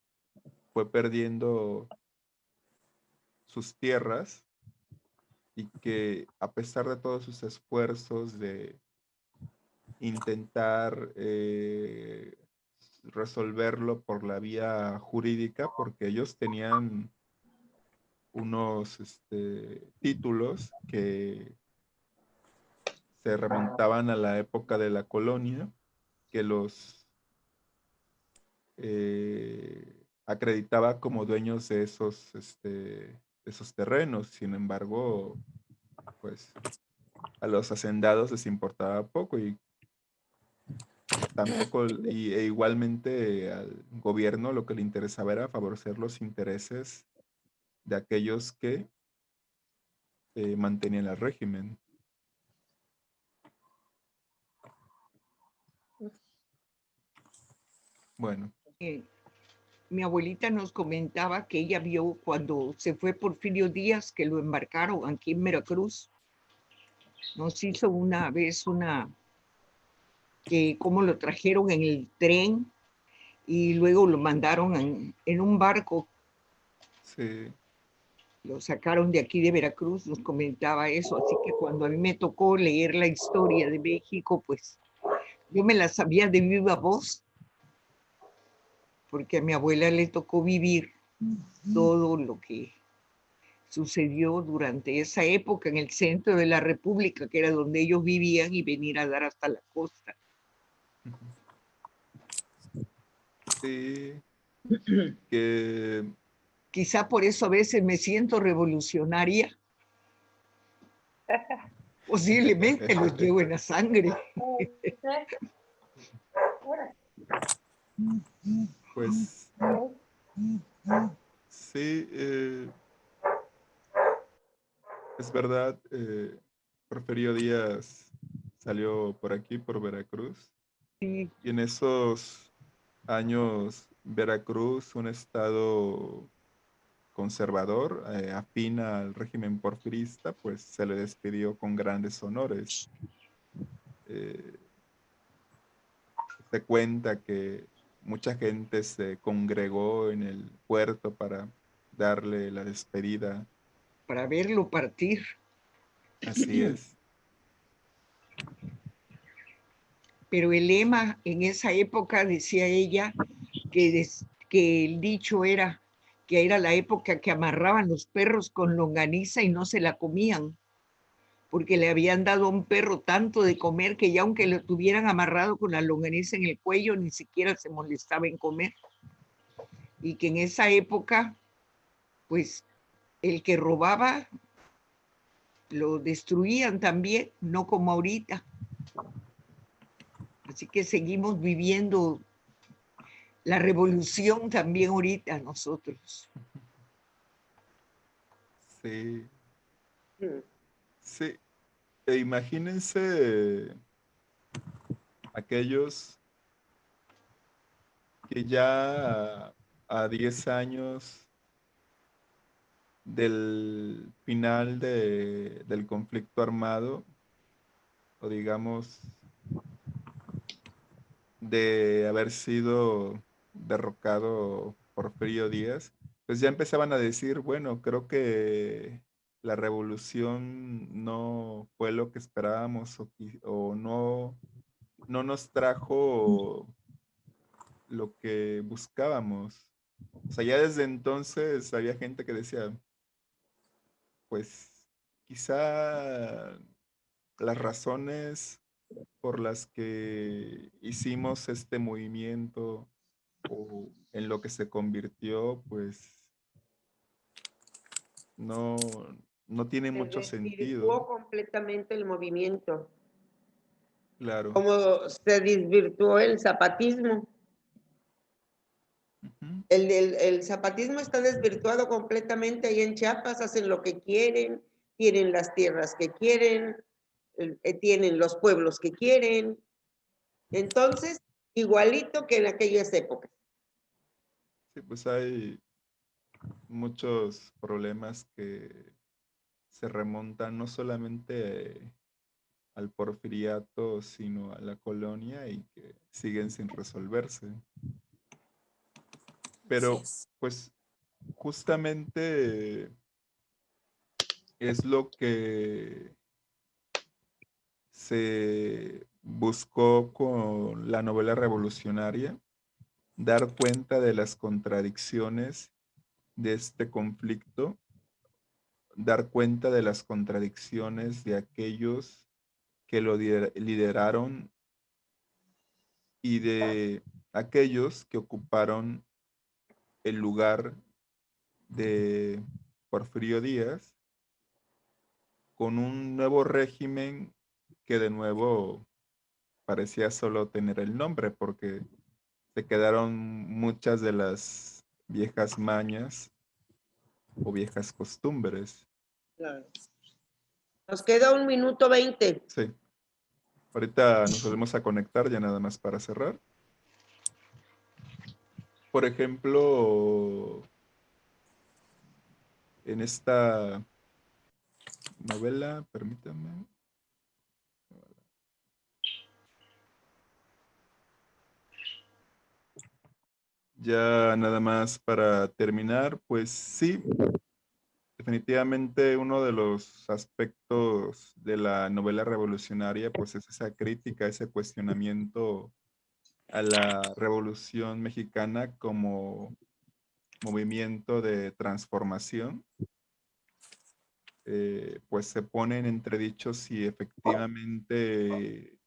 fue perdiendo sus tierras y que a pesar de todos sus esfuerzos de intentar resolverlo por la vía jurídica, porque ellos tenían unos títulos que se remontaban a la época de la colonia, que los acreditaba como dueños de esos terrenos. Sin embargo, pues a los hacendados les importaba poco y tampoco, e igualmente al gobierno lo que le interesaba era favorecer los intereses de aquellos que mantenían el régimen. Bueno, Mi abuelita nos comentaba que ella vio cuando se fue Porfirio Díaz, que lo embarcaron aquí en Veracruz. Nos hizo una vez que cómo lo trajeron en el tren y luego lo mandaron en un barco. sí. Lo sacaron de aquí de Veracruz, nos comentaba eso. Así que cuando a mí me tocó leer la historia de México, pues yo me la sabía de viva voz, porque a mi abuela le tocó vivir todo lo que sucedió durante esa época en el centro de la República, que era donde ellos vivían, y venir a dar hasta la costa. Sí, que Quizá por eso a veces me siento revolucionaria. Posiblemente los llevo en la sangre. pues sí, es verdad, Porfirio Díaz salió por aquí, por Veracruz, Sí, y en esos años Veracruz, un estado conservador, afín al régimen porfirista, pues se le despidió con grandes honores. Eh, Se cuenta que mucha gente se congregó en el puerto para darle la despedida. para verlo partir. Así es. Pero el lema en esa época, decía ella, que el dicho era que era la época que amarraban los perros con longaniza y no se la comían, porque le habían dado a un perro tanto de comer que ya aunque lo tuvieran amarrado con la longaniza en el cuello, ni siquiera se molestaba en comer. Y que en esa época, pues el que robaba lo destruían también, no como ahorita. Así que seguimos viviendo la revolución también ahorita nosotros. Sí, Mm. sí. E imagínense aquellos que ya a 10 años del final del conflicto armado, o digamos, de haber sido derrocado Porfirio Díaz, pues ya empezaban a decir, bueno, creo que la revolución no fue lo que esperábamos o no nos trajo lo que buscábamos. O sea, ya desde entonces había gente que decía, pues quizá las razones por las que hicimos este movimiento o en lo que se convirtió, pues no, no tiene Se mucho sentido, desvirtuó completamente el movimiento, claro. como se desvirtuó el zapatismo. Ujú. El zapatismo está desvirtuado completamente ahí en Chiapas, hacen lo que quieren, tienen las tierras que quieren, tienen los pueblos que quieren. Entonces, igualito que en aquellas épocas. Sí, pues hay muchos problemas que se remontan no solamente al porfiriato, sino a la colonia y que siguen sin resolverse. Pero pues justamente es lo que se buscó con la novela revolucionaria, dar cuenta de las contradicciones de este conflicto, dar cuenta de las contradicciones de aquellos que lo lideraron y de aquellos que ocuparon el lugar de Porfirio Díaz con un nuevo régimen que de nuevo parecía solo tener el nombre porque se quedaron muchas de las viejas mañas o viejas costumbres. Claro. Nos queda 1 minuto 20. Sí. Ahorita nos volvemos a conectar ya nada más para cerrar. Por ejemplo, en esta novela, permítanme. Ya nada más para terminar, pues sí, definitivamente uno de los aspectos de la novela revolucionaria, pues es esa crítica, ese cuestionamiento a la Revolución Mexicana como movimiento de transformación. Pues se pone en entredicho si efectivamente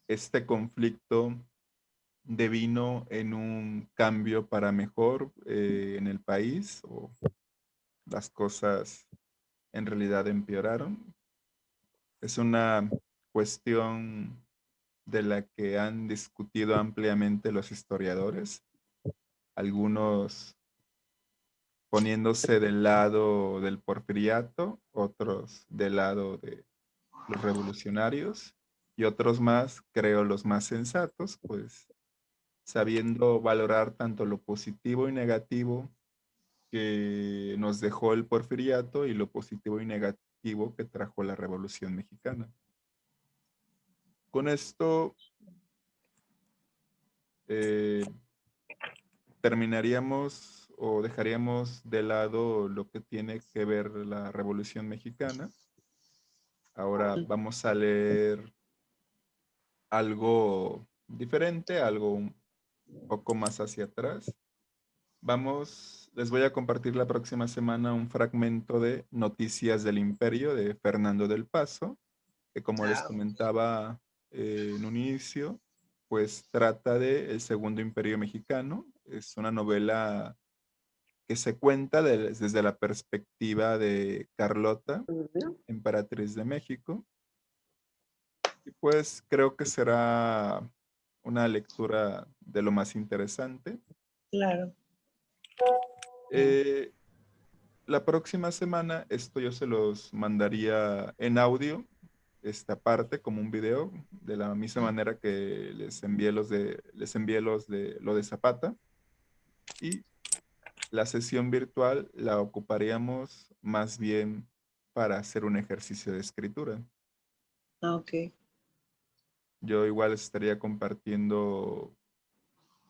este conflicto devino en un cambio para mejor en el país o las cosas en realidad empeoraron. Es una cuestión de la que han discutido ampliamente los historiadores, algunos poniéndose del lado del porfiriato, otros del lado de los revolucionarios y otros más, creo los más sensatos, pues sabiendo valorar tanto lo positivo y negativo que nos dejó el porfiriato y lo positivo y negativo que trajo la Revolución Mexicana. Con esto terminaríamos o dejaríamos de lado lo que tiene que ver la Revolución Mexicana. Ahora vamos a leer algo diferente, algo un poco más hacia atrás. Les voy a compartir la próxima semana un fragmento de Noticias del Imperio de Fernando del Paso, que como les comentaba en un inicio, pues trata de el Segundo Imperio Mexicano. Es una novela que se cuenta desde la perspectiva de Carlota, emperatriz de México. Y pues creo que será una lectura de lo más interesante. Claro. La próxima semana esto yo se los mandaría en audio, esta parte como un video, de la misma manera que les envié lo de Zapata. Y la sesión virtual la ocuparíamos más bien para hacer un ejercicio de escritura. Ok. Yo igual estaría compartiendo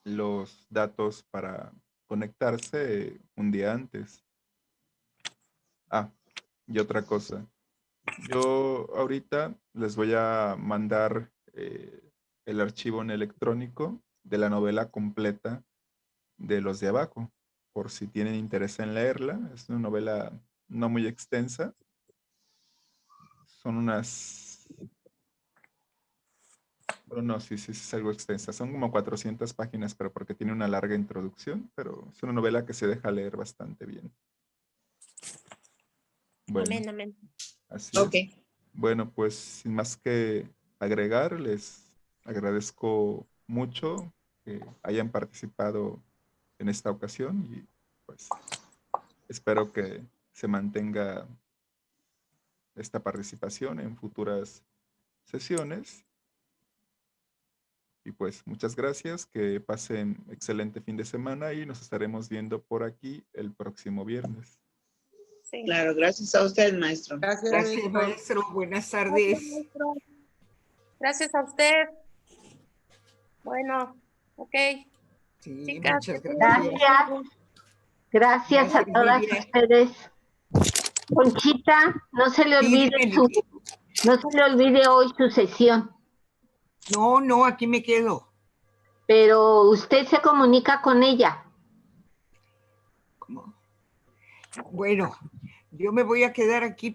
los datos para conectarse un día antes. Y otra cosa. Yo ahorita les voy a mandar el archivo en electrónico de la novela completa de Los de Abajo, por si tienen interés en leerla. Es una novela no muy extensa. Son unas... Bueno, no, sí, es algo extensa. Son como 400 páginas, pero porque tiene una larga introducción, pero es una novela que se deja leer bastante bien. Bueno, amén, amén. Así es. Bueno, pues sin más que agregar, les agradezco mucho que hayan participado en esta ocasión y pues espero que se mantenga esta participación en futuras sesiones. Y pues muchas gracias, que pasen excelente fin de semana y nos estaremos viendo por aquí el próximo viernes. Sí. Claro, gracias a usted, maestro. Gracias, Gracias, maestro. maestro. Buenas Gracias, tardes. maestro. Gracias a usted. Bueno, ok. Sí, Chicas, muchas que gracias. Gracias a Gracias, todas Lidia. ustedes. Conchita, no se le Sí, olvide dime, su, Lidia. no se le olvide hoy su sesión, No, no, aquí me quedo. pero usted se comunica con ella. ¿Cómo? Bueno, yo me voy a quedar aquí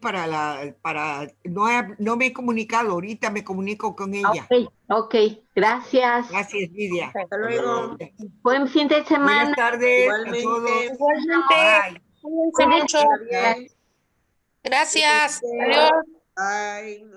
no me he comunicado, ahorita me comunico con ella. Ok, gracias. Gracias, Lidia. Hasta luego. Buen fin de semana. Buenas tardes a Igualmente. todos. Igualmente, Bye. cuídense mucho. Está bien. Gracias. Cuídense. Adiós. Bye.